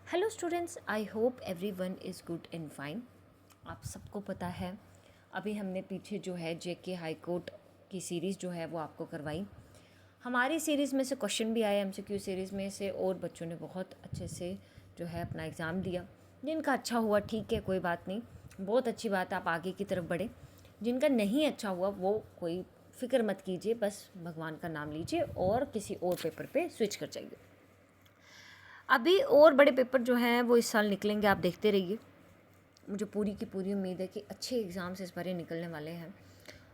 Hello students, I hope everyone is good and fine. आप सबको पता है अभी हमने पीछे जो है जेके हाई कोर्ट की सीरीज़ जो है वो आपको करवाई। हमारी सीरीज़ में से क्वेश्चन भी आए एमसीक्यू सीरीज़ में से, और बच्चों ने बहुत अच्छे से जो है अपना एग्ज़ाम दिया। जिनका अच्छा हुआ ठीक है, कोई बात नहीं, बहुत अच्छी बात, आप आगे की तरफ बढ़े। जिनका नहीं अच्छा हुआ वो कोई फ़िक्र मत कीजिए, बस भगवान का नाम लीजिए और किसी और पेपर पे स्विच कर जाइए। अभी और बड़े पेपर जो हैं वो इस साल निकलेंगे, आप देखते रहिए। मुझे पूरी की पूरी उम्मीद है कि अच्छे एग्ज़ाम्स इस बार निकलने वाले हैं।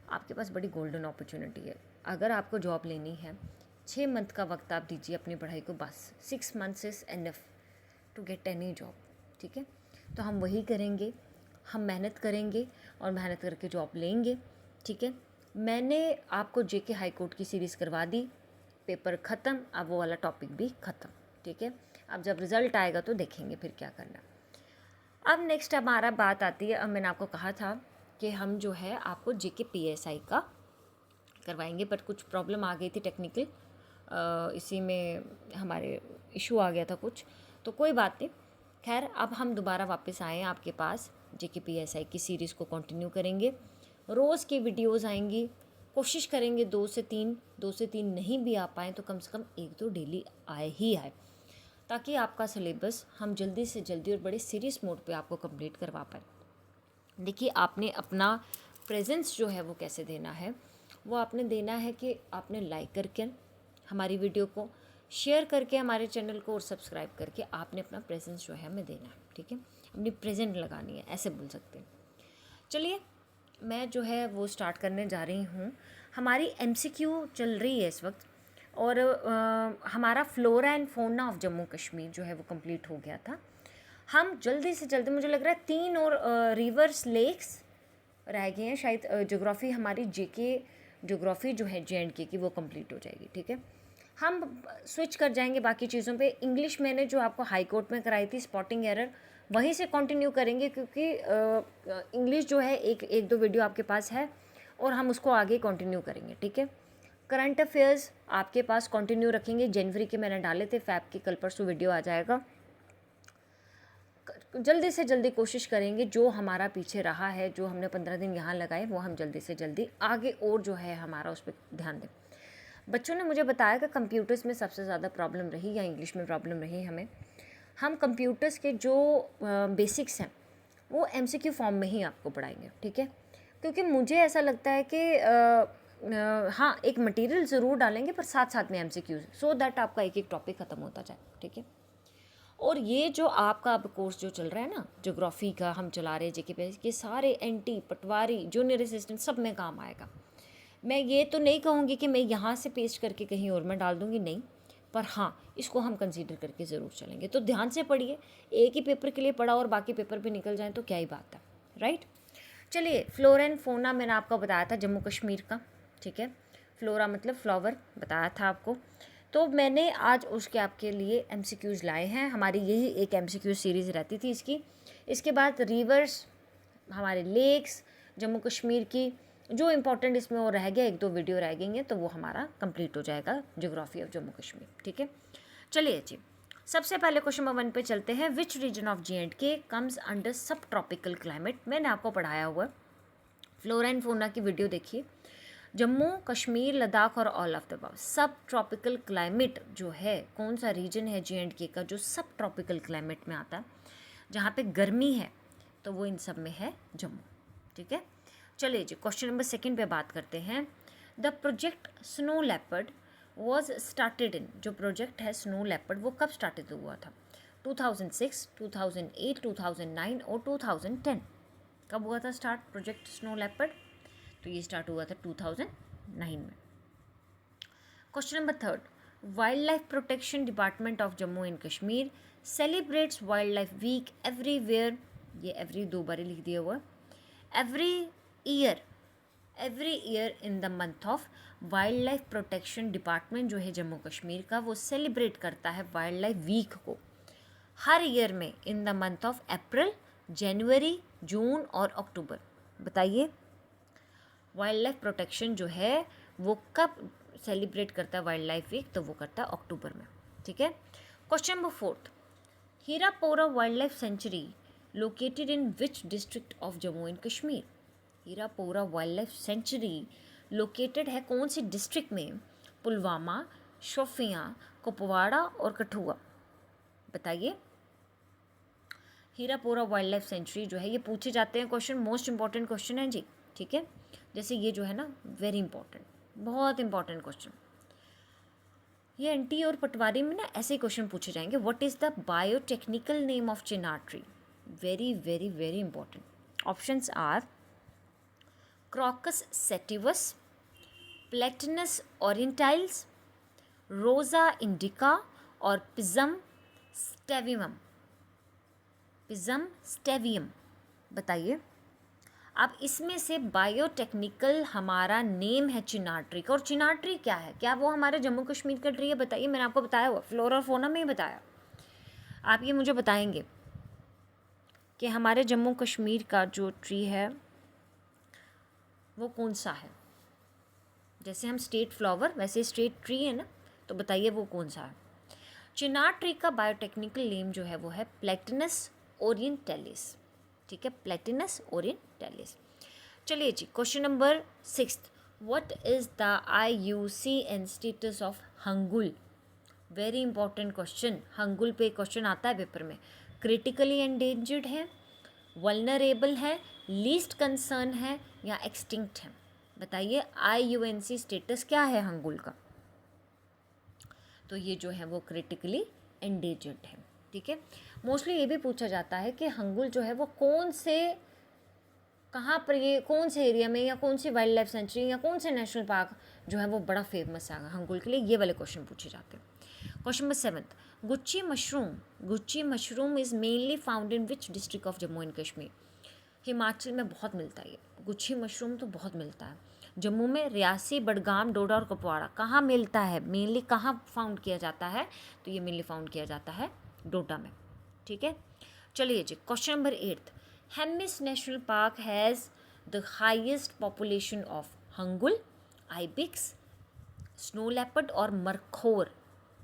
आपके पास बड़ी गोल्डन अपॉर्चुनिटी है। अगर आपको जॉब लेनी है, 6 मंथ का वक्त आप दीजिए अपनी पढ़ाई को, बस 6 months is enough to get any job. ठीक है, तो हम वही करेंगे, हम मेहनत करेंगे और मेहनत करके जॉब लेंगे। ठीक है, मैंने आपको जेके हाई कोर्ट की सीरीज़ करवा दी, पेपर ख़त्म, अब वो वाला टॉपिक भी ख़त्म। ठीक है, अब जब रिज़ल्ट आएगा तो देखेंगे फिर क्या करना। अब नेक्स्ट हमारा बात आती है, अब मैंने आपको कहा था कि हम जो है आपको जेके पीएसआई का करवाएंगे, बट कुछ प्रॉब्लम आ गई थी टेक्निकल, इसी में हमारे इशू आ गया था कुछ, तो कोई बात नहीं। खैर, अब हम दोबारा वापस आए हैं आपके पास, जेके पीएसआई की सीरीज़ को कंटिन्यू करेंगे। रोज़ की वीडियोस आएंगी, कोशिश करेंगे 2 से 3 नहीं भी आ पाएँ तो कम से कम 1-2 डेली आए ही आए, ताकि आपका सिलेबस हम जल्दी से जल्दी और बड़े सीरियस मोड पे आपको कंप्लीट करवा पाएँ। देखिए, आपने अपना प्रेजेंस जो है वो कैसे देना है, वो आपने देना है कि आपने लाइक करके हमारी वीडियो को, शेयर करके हमारे चैनल को, और सब्सक्राइब करके आपने अपना प्रेजेंस जो है हमें देना है। ठीक है, अपनी प्रेजेंट लगानी है, ऐसे बोल सकते हैं। चलिए, मैं जो है वो स्टार्ट करने जा रही हूँ। हमारी एमसीक्यू चल रही है इस वक्त, और हमारा flora and fauna of Jammu Kashmir जो है वो कंप्लीट हो गया था। हम जल्दी से जल्दी, मुझे लग रहा है 3 और रिवर्स लेक्स रह गए हैं शायद। ज्योग्राफी हमारी जेके ज्योग्राफी जो है जेएंडके की वो कंप्लीट हो जाएगी। ठीक है, हम स्विच कर जाएंगे बाकी चीज़ों पे। इंग्लिश मैंने जो आपको हाई कोर्ट में कराई थी, स्पॉटिंग एरर, वहीं से कंटिन्यू करेंगे, क्योंकि इंग्लिश जो है एक दो वीडियो आपके पास है और हम उसको आगे कंटिन्यू करेंगे। ठीक है, करंट अफेयर्स आपके पास कंटिन्यू रखेंगे, जनवरी के मैंने डाले थे, फैब की कल परसों वीडियो आ जाएगा। जल्दी से जल्दी कोशिश करेंगे, जो हमारा पीछे रहा है, जो हमने 15 दिन यहाँ लगाए, वो हम जल्दी से जल्दी आगे और जो है हमारा उस पर ध्यान दें। बच्चों ने मुझे बताया कि कंप्यूटर्स में सबसे ज़्यादा प्रॉब्लम रही, या इंग्लिश में प्रॉब्लम रही हमें। हम कंप्यूटर्स के जो बेसिक्स हैं वो एमसीक्यू फॉर्म में ही आपको पढ़ाएंगे। ठीक है, क्योंकि मुझे ऐसा लगता है कि हाँ, एक मटेरियल ज़रूर डालेंगे, पर साथ साथ में एमसीक्यू, सो दैट आपका एक एक टॉपिक ख़त्म होता जाए। ठीक है, और ये जो आपका अब कोर्स जो चल रहा है ना, ज्योग्राफी का हम चला रहे हैं जेके पे, के सारे एनटी, पटवारी, जूनियर असिस्टेंट सब में काम आएगा। मैं ये तो नहीं कहूँगी कि मैं यहाँ से पेस्ट करके कहीं और मैं डाल दूँगी, नहीं, पर हाँ, इसको हम कंसीडर करके ज़रूर चलेंगे। तो ध्यान से पढ़िए, एक ही पेपर के लिए पढ़ा और बाकी पेपर पे निकल जाए तो क्या ही बात है, राइट। चलिए, फ्लोरा एंड फौना मैंने आपको बताया था जम्मू कश्मीर का। ठीक है, फ्लोरा मतलब फ्लावर बताया था आपको, तो मैंने आज उसके आपके लिए एमसीक्यूज़ लाए हैं। हमारी यही एक एमसीक्यू सीरीज़ रहती थी इसकी। इसके बाद रिवर्स, हमारे लेक्स, जम्मू कश्मीर की जो इम्पोर्टेंट इसमें और रह गया, 1-2 वीडियो रह गई हैं, तो वो हमारा कंप्लीट हो जाएगा, ज्योग्राफी ऑफ जम्मू कश्मीर। ठीक है, चलिए जी, सबसे पहले क्वेश्चन नंबर 1 पे चलते हैं। Which region of JNK comes under sub tropical climate. मैंने आपको पढ़ाया हुआ, फ्लोरा एंड फौना की वीडियो देखिए। जम्मू कश्मीर, लद्दाख और ऑल ऑफ द अबव, सब ट्रॉपिकल क्लाइमेट जो है, कौन सा रीजन है JNK का जो सब ट्रॉपिकल क्लाइमेट में आता है, जहाँ पे गर्मी है, तो वो इन सब में है जम्मू। ठीक है, चलिए जी, क्वेश्चन नंबर 2 पे बात करते हैं। The project snow leopard was started in, जो प्रोजेक्ट है स्नो लेपर्ड वो कब स्टार्टेड हुआ था? 2006, 2008, 2009 और 2010। कब हुआ था स्टार्ट प्रोजेक्ट स्नो लेपर्ड? तो ये स्टार्ट हुआ था 2009 में। Question number 3, wildlife protection department of Jammu and Kashmir celebrates wildlife week everywhere, ये एवरी 2 बार लिख दिया हुआ, every year in the month of. Wildlife protection department जो है जम्मू कश्मीर का, वो सेलिब्रेट करता है वाइल्ड लाइफ वीक को हर ईयर में in the month of April, January, June और अक्टूबर। बताइए, वाइल्ड लाइफ प्रोटेक्शन जो है वो कब सेलिब्रेट करता है वाइल्ड लाइफ वीक? तो वो करता है अक्टूबर में। ठीक है, question number 4, Hirpora wild life sanctuary located in which district of Jammu and Kashmir? Hirpora wild life sanctuary located है कौन सी डिस्ट्रिक्ट में? पुलवामा, शोपियां, कुपवाड़ा और कठुआ। बताइए। हीरापोरा वाइल्ड लाइफ सेंचुरी जो है ये पूछे जाते हैं क्वेश्चन, मोस्ट इंपॉर्टेंट क्वेश्चन है जी, ठीक है। जैसे ये जो है ना वेरी इंपॉर्टेंट, बहुत इंपॉर्टेंट क्वेश्चन। ये एनटी और पटवारी में ना ऐसे क्वेश्चन पूछे जाएंगे। What is the biotechnical name of chinar tree? Very very very important. Options are crocus sativus, platanus orientalis, rosa indica और पिजम स्टेवियम। पिजम स्टेवियम। बताइए। अब इसमें से बायोटेक्निकल हमारा नेम है चिनार ट्री का, और चिनार ट्री क्या है? क्या वो हमारे जम्मू कश्मीर का ट्री है? बताइए। मैंने आपको बताया हुआ फ्लोरा और फोना में ही बताया। आप ये मुझे बताएंगे कि हमारे जम्मू कश्मीर का जो ट्री है वो कौन सा है? जैसे हम स्टेट फ्लावर वैसे स्टेट ट्री है ना, तो बताइए वो कौन सा है? चिनार ट्री का बायोटेक्निकल नेम जो है वो है प्लेटिनस ओरिएंटालिस, ठीक है, प्लेटिनस ओरिएंटालिस। चलिए जी, question number 6, what is the IUCN status of hangul? Very important question. Hangul पे क्वेश्चन आता है पेपर में। क्रिटिकली एंडेंजर्ड है, वल्नरेबल है, लीस्ट कंसर्न है या एक्सटिंक्ट है? बताइए। IUCN स्टेटस क्या है हंगुल का? तो ये जो है वो क्रिटिकली एंडेंजर्ड है, ठीक है। मोस्टली ये भी पूछा जाता है कि हंगुल जो है वो कौन से, कहाँ पर, ये कौन से एरिया में या कौन सी वाइल्ड लाइफ सेंचुरी या कौन से नेशनल पार्क जो है वो बड़ा फेमस है हंगुल के लिए, ये वाले क्वेश्चन पूछे जाते हैं। Question number 7, Gucci mushroom is mainly found in which district of Jammu and Kashmir? Himachal में बहुत मिलता है ये गुच्छी मशरूम, तो बहुत मिलता है। जम्मू में रियासी, बडगाम, डोडा और कुपवाड़ा। कहाँ मिलता है मेनली, कहाँ फाउंड किया जाता है? तो ये मेनली फाउंड किया जाता है डोडा में, ठीक है। चलिए जी, question number 8, Hemis national park has the highest population of hangul, ibex, snow leopard और मरखोर।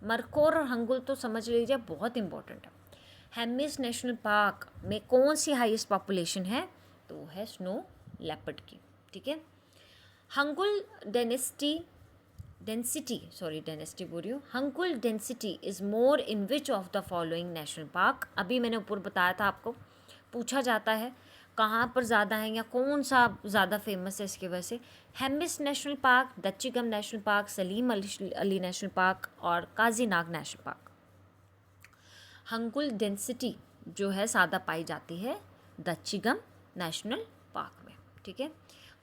मरखोर और हंगुल तो समझ लीजिए बहुत इंपॉर्टेंट है। हेमिस नेशनल पार्क में कौन सी हाईएस्ट पॉपुलेशन है? तो वो है स्नो लेपर्ड की, ठीक है। हंगुल डेंसिटी बोल रही हूँ। Hangul density is more in which of the following national park? अभी मैंने ऊपर बताया था आपको, पूछा जाता है कहाँ पर ज़्यादा है या कौन सा ज़्यादा फेमस है इसकी वजह से। Hemis national park, Dachigam national park, Salim Ali national park और Kazinag national park. Hangul density जो है ज़्यादा पाई जाती है दच्चीगम नेशनल पार्क में, ठीक है।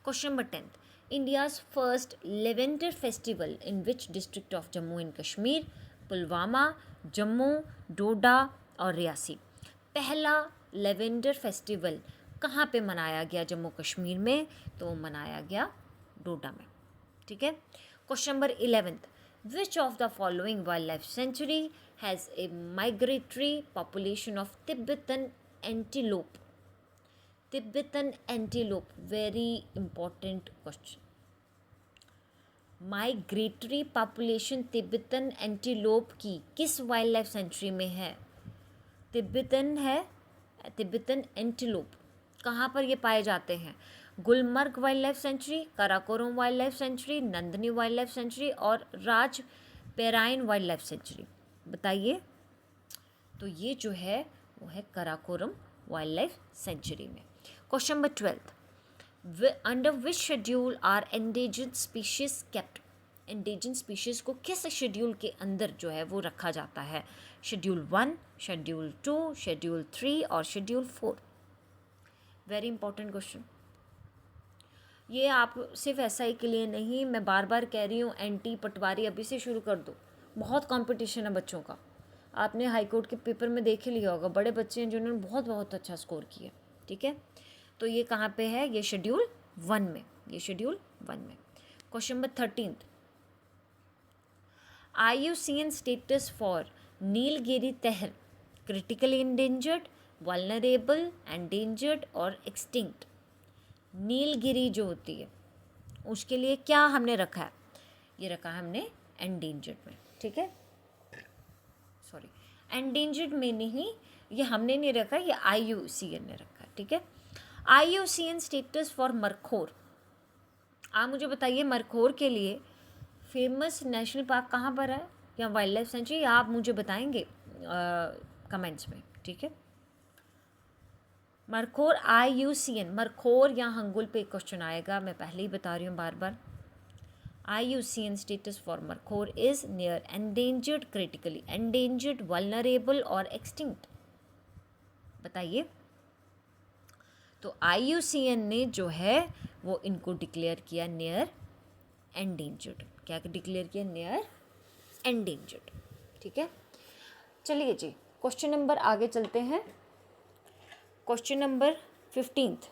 Question number 10, India's first lavender festival in which district of Jammu and Kashmir? Pulwama, Jammu, Doda और रियासी। पहला लेवेंडर फेस्टिवल कहाँ पे मनाया गया जम्मू कश्मीर में? तो मनाया गया डोडा में, ठीक है। Question number 11, which of the following wild life sanctuary has a migratory population of Tibetan antelope? Tibetan antelope, very important question. Migratory population Tibetan antelope की किस वाइल्ड लाइफ सेंचुरी में है? तिब्बतन है, तिब्बतन एंटीलोप कहाँ पर ये पाए जाते हैं? Gulmarg wild life sanctuary, Karakoram wild life sanctuary, Nandini wild life sanctuary और राजपेराइन वाइल्ड लाइफ सेंचुरी। बताइए। तो ये जो है वो है काराकोरम वाइल्ड लाइफ सेंचुरी में। Question number 12, under which schedule are endangered species kept? Endangered species को किस शेड्यूल के अंदर जो है वो रखा जाता है? शेड्यूल 1, शेड्यूल 2, शेड्यूल 3 और शेड्यूल 4। Very important question. ये आप सिर्फ SI के लिए नहीं, मैं बार बार कह रही हूँ, NT पटवारी अभी से शुरू कर दो, बहुत कंपटीशन है बच्चों का। आपने हाई कोर्ट के पेपर में देख ही लिया होगा, बड़े बच्चे हैं जिन्होंने बहुत बहुत अच्छा स्कोर किया, ठीक है। तो ये कहाँ पे है? ये शेड्यूल 1 में, ये शेड्यूल 1 में। Question number 13, IUCN status for Nilgiri तहर, क्रिटिकली इंडेंजर्ड, वल्नरेबल, एंडेंजर्ड और एक्सटिंक्ट। नीलगिरी जो होती है उसके लिए क्या हमने रखा है? ये रखा है हमने एंडेंजर्ड में, ठीक है। सॉरी, एंडेंजर्ड में नहीं, ये हमने नहीं रखा, ये IUCN ने रखा, ठीक है। IUCN status for markhor. आप मुझे बताइए मरखोर के लिए फेमस नेशनल पार्क कहाँ पर है या वाइल्ड लाइफ सेंचुरी, आप मुझे बताएंगे कमेंट्स में, ठीक है। मरखोर IUCN, मरखोर या हंगुल पे क्वेश्चन आएगा, मैं पहले ही बता रही हूँ बार बार। IUCN status for markhor is near endangered, critically endangered, vulnerable और एक्सटिंक्ट। बताइए। तो IUCN ने जो है वो इनको डिक्लेयर किया नियर एंडेंजर्ड। क्या डिक्लेयर किया? नियर एंडेंजर्ड, ठीक है। चलिए जी, क्वेश्चन नंबर आगे चलते हैं। Question number 15।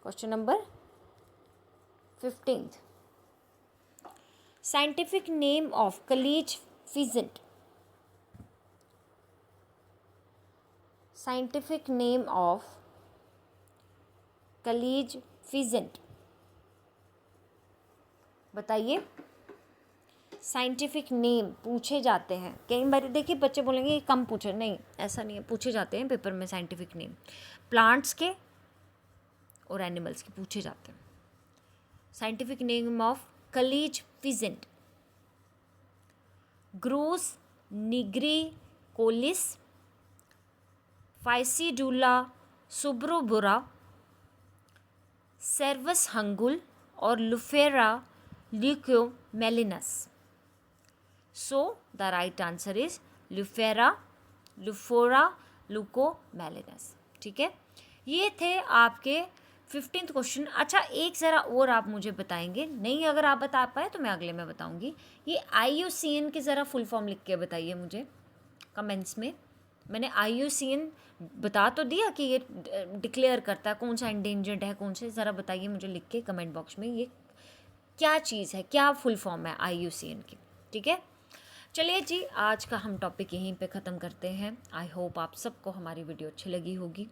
Question number 15, scientific name of kalij pheasant. Scientific name of kalij pheasant, बताइए। साइंटिफिक नेम पूछे जाते हैं कई बार, देखिए बच्चे बोलेंगे ये कम पूछे, नहीं ऐसा नहीं है, पूछे जाते हैं पेपर में साइंटिफिक नेम, प्लांट्स के और एनिमल्स के पूछे जाते हैं। Scientific name of kalij pheasant, grus nigricollis, ficedula subrubra, cervus hangul और lophura leucomelanos. So the right answer is lophura leucomelanos, ठीक है। ये थे आपके 15th क्वेश्चन। अच्छा एक ज़रा और आप मुझे बताएंगे, नहीं अगर आप बता पाए तो मैं अगले में बताऊंगी। ये IUCN की ज़रा फुल फॉर्म लिख के बताइए मुझे कमेंट्स में। मैंने IUCN बता तो दिया कि ये डिक्लेयर करता है कौन सा एंडेंजर्ड है कौन से, ज़रा बताइए मुझे लिख के कमेंट बॉक्स में ये क्या चीज़ है, क्या फुल फॉर्म है IUCN की, ठीक है। चलिए जी, आज का हम टॉपिक यहीं पे ख़त्म करते हैं। आई होप आप सबको हमारी वीडियो अच्छी लगी होगी।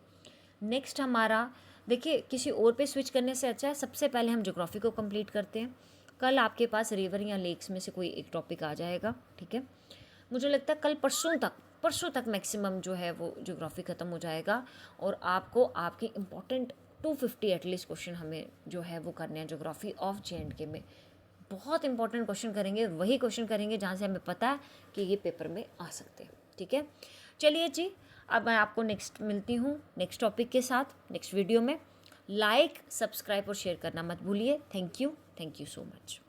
नेक्स्ट हमारा देखिए किसी और पे स्विच करने से अच्छा है सबसे पहले हम ज्योग्राफी को कंप्लीट करते हैं। कल आपके पास रिवर या लेक्स में से कोई एक टॉपिक आ जाएगा, ठीक है। मुझे लगता है कल परसों तक मैक्सिमम जो है वो ज्योग्राफी ख़त्म हो जाएगा और आपको आपके इम्पॉर्टेंट 250 एटलीस्ट क्वेश्चन हमें जो है वो करने हैं ज्योग्राफी ऑफ J&K में। बहुत इंपॉर्टेंट क्वेश्चन करेंगे, वही क्वेश्चन करेंगे जहाँ से हमें पता है कि ये पेपर में आ सकते हैं, ठीक है। चलिए जी, अब मैं आपको नेक्स्ट मिलती हूँ नेक्स्ट टॉपिक के साथ नेक्स्ट वीडियो में। लाइक, सब्सक्राइब और शेयर करना मत भूलिए। Thank you so much.